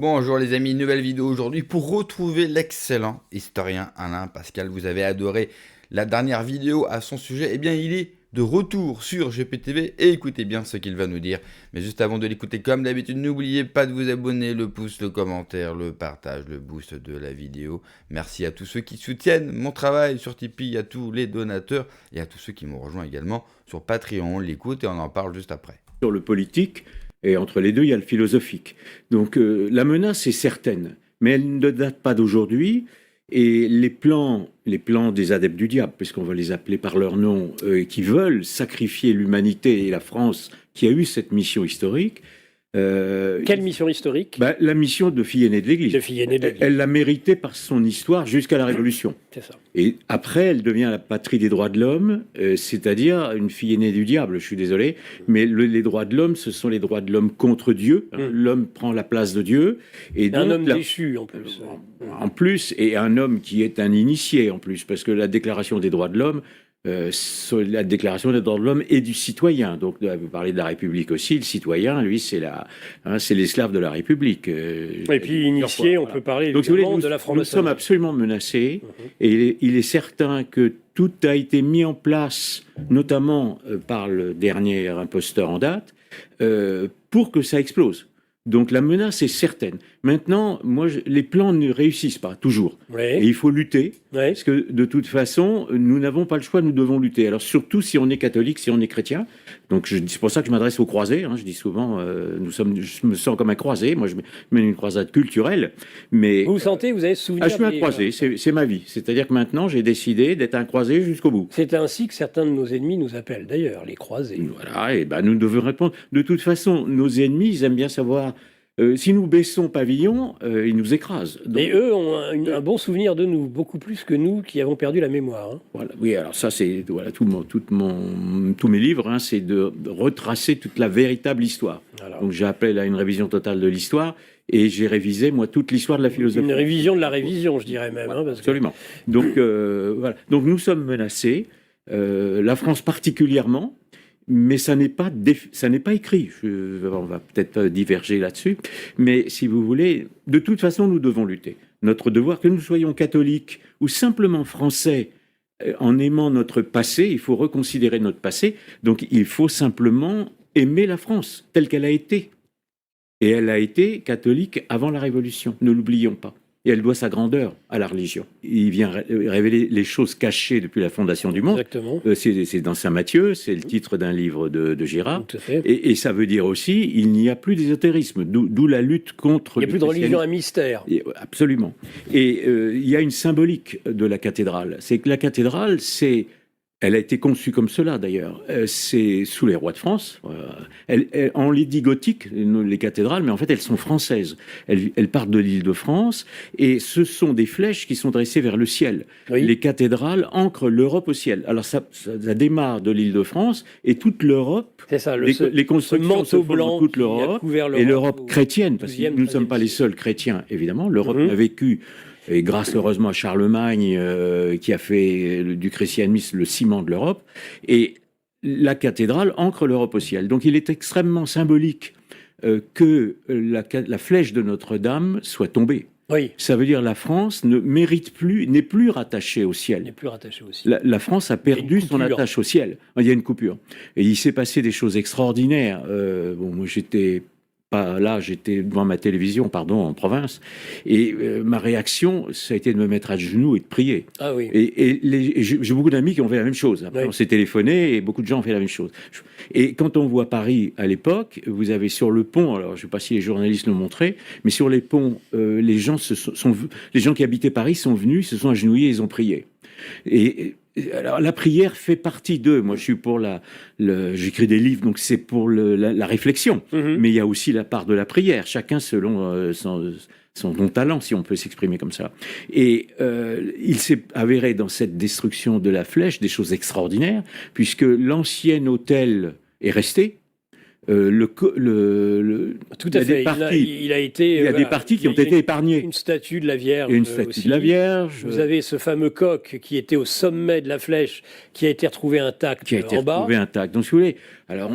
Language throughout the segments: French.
Bonjour les amis, nouvelle vidéo aujourd'hui pour retrouver l'excellent historien Alain Pascal. Vous avez adoré la dernière vidéo à son sujet, eh bien il est de retour sur GPTV et écoutez bien ce qu'il va nous dire. Mais juste avant de l'écouter, comme d'habitude, n'oubliez pas de vous abonner, le pouce, le commentaire, le partage, le boost de la vidéo. Merci à tous ceux qui soutiennent mon travail sur Tipeee, à tous les donateurs et à tous ceux qui m'ont rejoint également sur Patreon. On l'écoute et on en parle juste après. Sur le politique, et entre les deux, il y a le philosophique. Donc la menace est certaine, mais elle ne date pas d'aujourd'hui. Et les plans des adeptes du diable, puisqu'on va les appeler par leur nom, qui veulent sacrifier l'humanité et la France, qui a eu cette mission historique. Quelle mission historique? La mission de fille aînée de l'Église. De fille aînée de l'Église. Elle l'a méritée par son histoire jusqu'à la Révolution. C'est ça. Et après, elle devient la patrie des droits de l'homme, c'est-à-dire une fille aînée du diable, je suis désolé, mais les droits de l'homme, ce sont les droits de l'homme contre Dieu. L'homme prend la place de Dieu. Et donc, un homme déchu, en plus. En plus, et un homme qui est un initié, en plus, parce que la Déclaration des droits de l'homme, la Déclaration des droits de l'homme et du citoyen. Donc, vous parlez de la République aussi. Le citoyen, lui, c'est l'esclave de la République. Et puis, initié, on peut parler donc, évidemment de la franc-maçonnerie. Nous sommes absolument menacés. Et il est certain que tout a été mis en place, notamment par le dernier imposteur en date, pour que ça explose. Donc la menace est certaine. Maintenant, les plans ne réussissent pas, toujours. Ouais. Et il faut lutter, Ouais. parce que de toute façon, nous n'avons pas le choix, nous devons lutter. Alors surtout si on est catholique, si on est chrétien. Donc c'est pour ça que je m'adresse aux croisés. Je dis souvent, je me sens comme un croisé. Moi, je mène une croisade culturelle. Mais vous sentez, vous avez souvenir je suis un croisé, c'est ma vie. C'est-à-dire que maintenant, j'ai décidé d'être un croisé jusqu'au bout. C'est ainsi que certains de nos ennemis nous appellent, d'ailleurs, les croisés. Voilà, et nous devons répondre. De toute façon, nos ennemis, ils aiment bien savoir. Si nous baissons pavillon, ils nous écrasent. Donc, et eux ont un bon souvenir de nous, beaucoup plus que nous qui avons perdu la mémoire. Voilà, oui, alors ça, c'est tous mes livres, c'est de retracer toute la véritable histoire. Alors. Donc j'ai appelé à une révision totale de l'histoire et j'ai révisé, moi, toute l'histoire de la philosophie. Une révision de la révision, je dirais même. Voilà, absolument. Donc, voilà. Donc nous sommes menacés, la France particulièrement. Mais ça n'est pas écrit. On va peut-être diverger là-dessus. Mais si vous voulez, de toute façon, nous devons lutter. Notre devoir, que nous soyons catholiques ou simplement français, en aimant notre passé, il faut reconsidérer notre passé. Donc il faut simplement aimer la France telle qu'elle a été. Et elle a été catholique avant la Révolution, ne l'oublions pas. Et elle doit sa grandeur à la religion. Il vient révéler les choses cachées depuis la fondation du monde. Exactement. C'est dans Saint Matthieu, c'est le titre d'un livre de Girard. Tout à fait. Et ça veut dire aussi, il n'y a plus d'ésotérisme, d'où la lutte contre... Il n'y a plus de religion à mystère. Absolument. Et il y a une symbolique de la cathédrale. C'est que la cathédrale, elle a été conçue comme cela, d'ailleurs. C'est sous les rois de France. On les dit gothiques, les cathédrales, mais en fait, elles sont françaises. Elles partent de l'île de France, et ce sont des flèches qui sont dressées vers le ciel. Oui. Les cathédrales ancrent l'Europe au ciel. Alors, ça démarre de l'île de France, et toute l'Europe... C'est ça, les constructions se font dans toute l'Europe, et l'Europe chrétienne, parce que nous ne sommes pas les seuls chrétiens, évidemment. L'Europe a vécu... Et grâce heureusement à Charlemagne, qui a fait du christianisme le ciment de l'Europe, et la cathédrale ancre l'Europe au ciel. Donc il est extrêmement symbolique que la flèche de Notre-Dame soit tombée. Oui. Ça veut dire la France n'est plus rattachée au ciel. N'est plus rattachée au ciel. La France a perdu son attache au ciel. Il y a une coupure. Et il s'est passé des choses extraordinaires. Moi j'étais devant ma télévision, en province, et ma réaction, ça a été de me mettre à genoux et de prier. Ah oui. Et j'ai beaucoup d'amis qui ont fait la même chose. Après, on s'est téléphoné et beaucoup de gens ont fait la même chose. Et quand on voit Paris à l'époque, vous avez sur le pont, alors je ne sais pas si les journalistes l'ont montré, mais sur les ponts, les gens qui habitaient Paris sont venus, se sont agenouillés, ils ont prié. Et alors, la prière fait partie d'eux. Moi, je suis pour j'écris des livres, donc c'est pour la réflexion. Mais il y a aussi la part de la prière, chacun selon son talent, si on peut s'exprimer comme ça. Et il s'est avéré dans cette destruction de la flèche des choses extraordinaires, puisque l'ancien hôtel est resté. Tout à fait. Il a été. Il y a des parties qui ont été épargnées. Une statue de la Vierge. Une statue aussi. de la Vierge. Vous avez ce fameux coq qui était au sommet de la flèche, qui a été retrouvé intact en bas. Donc, si vous voulez, alors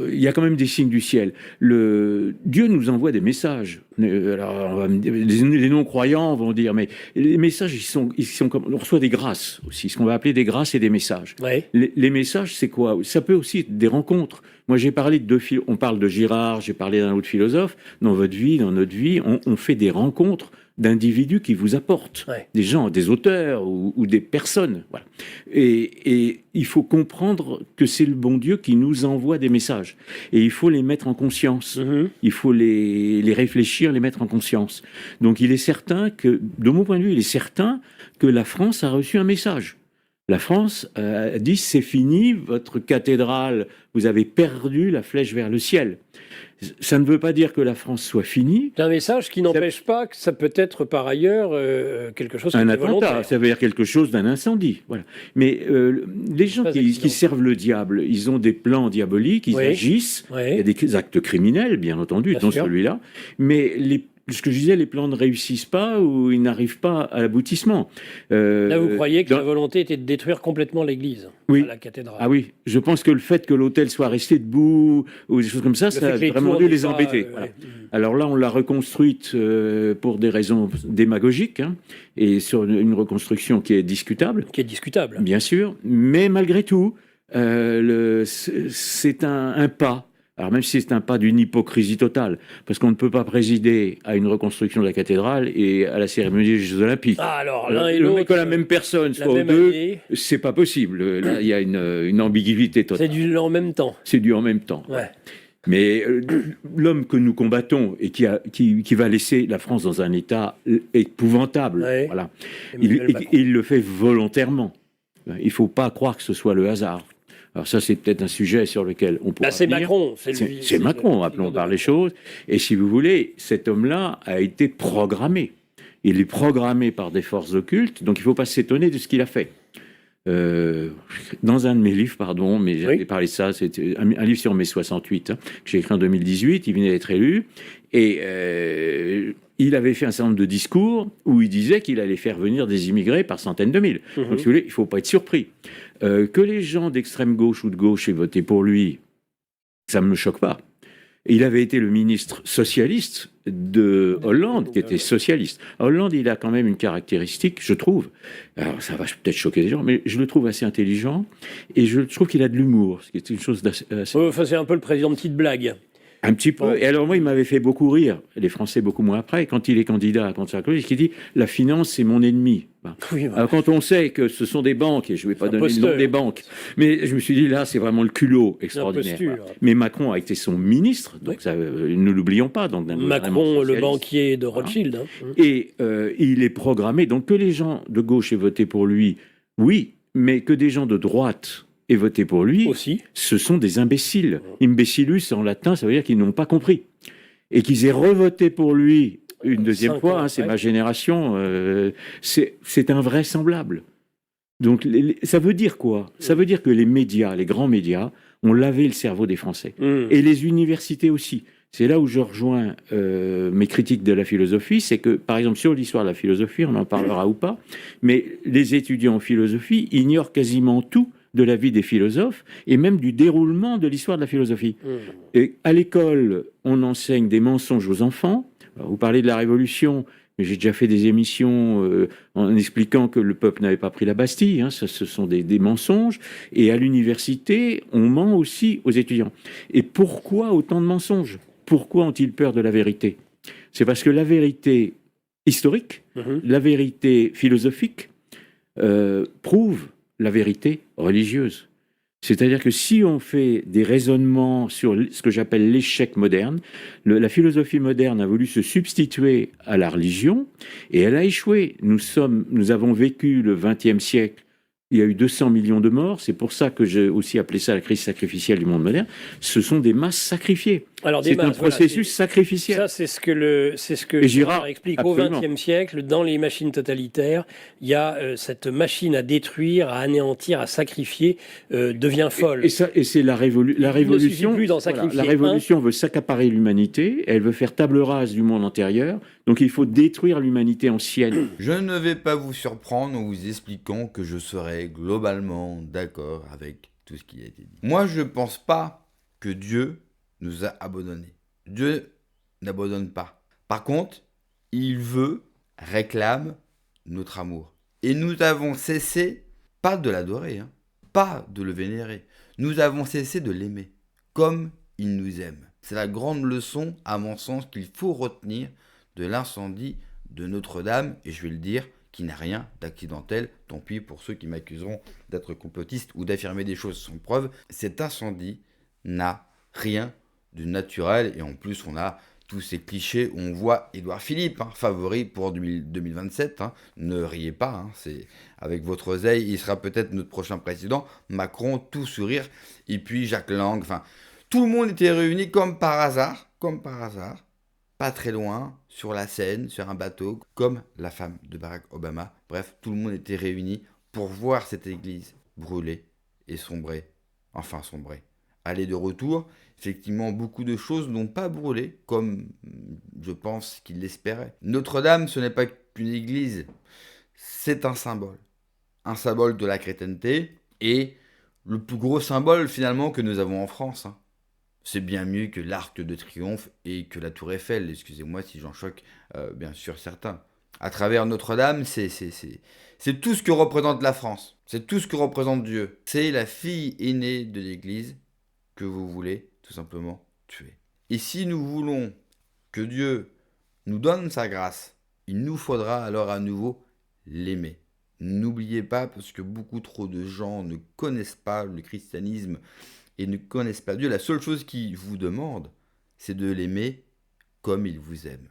il y a quand même des signes du ciel. Dieu nous envoie des messages. Alors, les non-croyants vont dire, mais les messages, ils sont comme on reçoit des grâces aussi, ce qu'on va appeler des grâces et des messages. Ouais. Les messages, c'est quoi? Ça peut aussi être des rencontres. Moi, j'ai parlé de on parle de Girard, j'ai parlé d'un autre philosophe. Dans votre vie, dans notre vie, on fait des rencontres d'individus qui vous apportent, des gens, des auteurs ou des personnes. Voilà. Et il faut comprendre que c'est le bon Dieu qui nous envoie des messages. Et il faut les mettre en conscience. Il faut les réfléchir, les mettre en conscience. Donc il est certain que, de mon point de vue, il est certain que la France a reçu un message. La France a dit, c'est fini, votre cathédrale, vous avez perdu la flèche vers le ciel. Ça ne veut pas dire que la France soit finie. C'est un message qui n'empêche pas que ça peut être par ailleurs quelque chose qui un est attentat, volontaire. Ça veut dire quelque chose d'un incendie. Voilà. Mais les gens qui servent le diable, ils ont des plans diaboliques, ils agissent. Il y a des actes criminels, bien entendu, dont celui-là. Mais ce que je disais, les plans ne réussissent pas ou ils n'arrivent pas à l'aboutissement. Là, vous croyez que la volonté était de détruire complètement l'église, la cathédrale. Ah oui, je pense que le fait que l'hôtel soit resté debout ou des choses comme ça, ça a vraiment dû les embêter. Voilà. Alors là, on l'a reconstruite pour des raisons démagogiques, et sur une reconstruction qui est discutable. Qui est discutable. Bien sûr, mais malgré tout, c'est un pas. Alors même si c'est un pas d'une hypocrisie totale, parce qu'on ne peut pas présider à une reconstruction de la cathédrale et à la cérémonie des Jeux Olympiques. Ah, alors l'un et l'autre, que la même personne soit aux deux, c'est pas possible. Là, il y a une ambiguïté totale. C'est du en même temps. C'est du en même temps. Ouais. Mais l'homme que nous combattons et qui va laisser la France dans un état épouvantable, voilà, il le fait volontairement. Il ne faut pas croire que ce soit le hasard. Alors ça, c'est peut-être un sujet sur lequel on pourra c'est venir. Macron. C'est Macron, appelons par les choses. Et si vous voulez, cet homme-là a été programmé. Il est programmé par des forces occultes, donc il ne faut pas s'étonner de ce qu'il a fait. Dans un de mes livres, mais j'avais parlé de ça, c'était un livre sur mai 68, que j'ai écrit en 2018, il venait d'être élu, et il avait fait un certain nombre de discours où il disait qu'il allait faire venir des immigrés par centaines de mille. Donc, si vous voulez, il ne faut pas être surpris. Que les gens d'extrême gauche ou de gauche aient voté pour lui, ça ne me choque pas. Il avait été le ministre socialiste de Hollande, qui était socialiste. Hollande, il a quand même une caractéristique, je trouve, alors ça va peut-être choquer les gens, mais je le trouve assez intelligent, et je trouve qu'il a de l'humour, ce qui est une chose d'assez... c'est un peu le président de petite blague. Un petit peu. Et alors moi, il m'avait fait beaucoup rire, les Français beaucoup moins après, quand il est candidat contre Sarkozy, qui dit « la finance, c'est mon ennemi ». Alors quand on sait que ce sont des banques, et je ne vais pas donner le nom des banques, mais je me suis dit là, c'est vraiment le culot extraordinaire. Voilà. Mais Macron a été son ministre, donc ça, ne l'oublions pas. Donc, Macron, le banquier de Rothschild. Et il est programmé, donc que les gens de gauche aient voté pour lui, oui, mais que des gens de droite aient voté pour lui, aussi, ce sont des imbéciles. Imbécilus, en latin, ça veut dire qu'ils n'ont pas compris. Et qu'ils aient revoté pour lui une deuxième fois, c'est ma génération, c'est invraisemblable. Donc ça veut dire quoi? Ça veut dire que les médias, les grands médias, ont lavé le cerveau des Français. Et les universités aussi. C'est là où je rejoins mes critiques de la philosophie, c'est que, par exemple, sur l'histoire de la philosophie, on en parlera ou pas, mais les étudiants en philosophie ignorent quasiment tout de la vie des philosophes et même du déroulement de l'histoire de la philosophie. Et à l'école, on enseigne des mensonges aux enfants. Alors, vous parlez de la Révolution, mais j'ai déjà fait des émissions en expliquant que le peuple n'avait pas pris la Bastille. Ce sont des mensonges. Et à l'université, on ment aussi aux étudiants. Et pourquoi autant de mensonges? Pourquoi ont-ils peur de la vérité? C'est parce que la vérité historique, la vérité philosophique, prouve la vérité religieuse. C'est-à-dire que si on fait des raisonnements sur ce que j'appelle l'échec moderne, la philosophie moderne a voulu se substituer à la religion et elle a échoué. Nous avons vécu le XXe siècle, il y a eu 200 millions de morts, c'est pour ça que j'ai aussi appelé ça la crise sacrificielle du monde moderne. Ce sont des masses sacrifiées. Alors, des C'est un masses, voilà, processus sacrificiel. ça, c'est ce que Et Girard, Girard explique. absolument. Au XXe siècle, dans les machines totalitaires, il y a cette machine à détruire, à anéantir, à sacrifier, devient folle. Et c'est la Il ne révolution. suffit plus d'en Voilà, sacrifier la révolution veut s'accaparer l'humanité, elle veut faire table rase du monde antérieur, donc il faut détruire l'humanité ancienne. Je ne vais pas vous surprendre en vous expliquant que je serai globalement d'accord avec tout ce qui a été dit. Moi, je ne pense pas que Dieu nous a abandonnés. Dieu n'abandonne pas. Par contre, il réclame notre amour. Et nous avons cessé, pas de l'adorer, hein, pas de le vénérer. Nous avons cessé de l'aimer, comme il nous aime. C'est la grande leçon, à mon sens, qu'il faut retenir de l'incendie de Notre-Dame, et je vais le dire, qui n'a rien d'accidentel. Tant pis pour ceux qui m'accuseront d'être complotiste ou d'affirmer des choses sans preuve. Cet incendie n'a rien de naturel, et en plus on a tous ces clichés où on voit Édouard Philippe, hein, favori pour 2027, hein. Ne riez pas, hein, c'est avec votre oseille, il sera peut-être notre prochain président. Macron, tout sourire, et puis Jacques Lang, enfin, tout le monde était réuni comme par hasard, pas très loin, sur la Seine, sur un bateau, comme la femme de Barack Obama. Bref, tout le monde était réuni pour voir cette église brûler et sombrer, enfin sombrer. Aller de retour, effectivement, beaucoup de choses n'ont pas brûlé, comme je pense qu'ils l'espéraient. Notre-Dame, ce n'est pas qu'une église, c'est un symbole de la chrétienté, et le plus gros symbole, finalement, que nous avons en France, hein. C'est bien mieux que l'Arc de Triomphe et que la Tour Eiffel, excusez-moi si j'en choque, bien sûr, certains. À travers Notre-Dame, c'est tout ce que représente la France, c'est tout ce que représente Dieu. C'est la fille aînée de l'Église que vous voulez tout simplement tuer. Et si nous voulons que Dieu nous donne sa grâce, il nous faudra alors à nouveau l'aimer. N'oubliez pas, parce que beaucoup trop de gens ne connaissent pas le christianisme et ne connaissent pas Dieu, la seule chose qu'il vous demande, c'est de l'aimer comme il vous aime.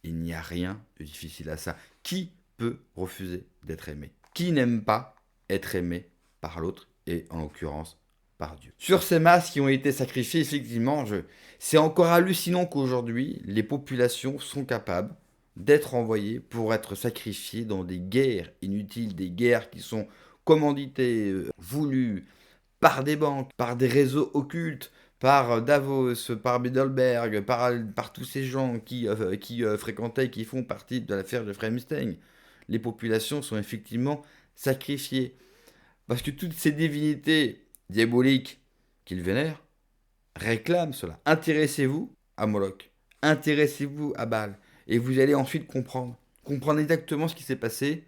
Il n'y a rien de difficile à ça. Qui peut refuser d'être aimé? Qui n'aime pas être aimé par l'autre, et en l'occurrence par Dieu? Sur ces masses qui ont été sacrifiées, effectivement, c'est encore hallucinant qu'aujourd'hui, les populations sont capables d'être envoyées pour être sacrifiées dans des guerres inutiles, des guerres qui sont commanditées, voulues, par des banques, par des réseaux occultes, par Davos, par Bilderberg, par tous ces gens qui fréquentaient, qui font partie de l'affaire de Weinstein. Les populations sont effectivement sacrifiées. Parce que toutes ces divinités diaboliques qu'ils vénèrent réclament cela. Intéressez-vous à Moloch, intéressez-vous à Baal, et vous allez ensuite comprendre exactement ce qui s'est passé,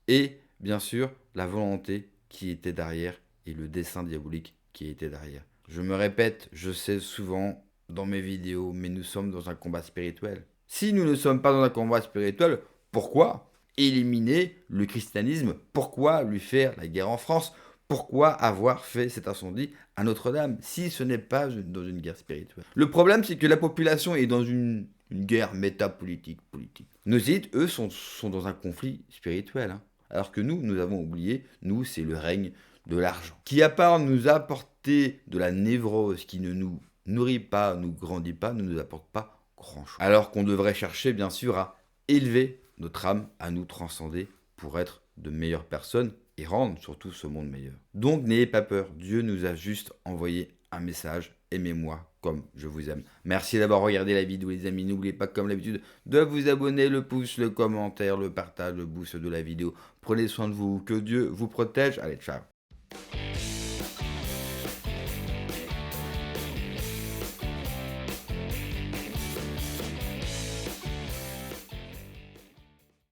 et bien sûr la volonté qui était derrière, et le dessein diabolique qui était derrière. Je me répète, je sais souvent dans mes vidéos, mais nous sommes dans un combat spirituel. Si nous ne sommes pas dans un combat spirituel, pourquoi éliminer le christianisme? Pourquoi lui faire la guerre en France? Pourquoi avoir fait cet incendie à Notre-Dame, si ce n'est pas dans une guerre spirituelle? Le problème, c'est que la population est dans une guerre métapolitique, politique. Nos élites, eux, sont dans un conflit spirituel, hein. Alors que nous avons oublié, nous, c'est le règne de l'argent, qui à part nous apporter de la névrose, qui ne nous nourrit pas, nous grandit pas, ne nous apporte pas grand-chose. Alors qu'on devrait chercher bien sûr à élever notre âme, à nous transcender pour être de meilleures personnes et rendre surtout ce monde meilleur. Donc n'ayez pas peur, Dieu nous a juste envoyé un message: aimez-moi comme je vous aime. Merci d'avoir regardé la vidéo les amis, n'oubliez pas comme d'habitude de vous abonner, le pouce, le commentaire, le partage, le boost de la vidéo. Prenez soin de vous, que Dieu vous protège, allez ciao.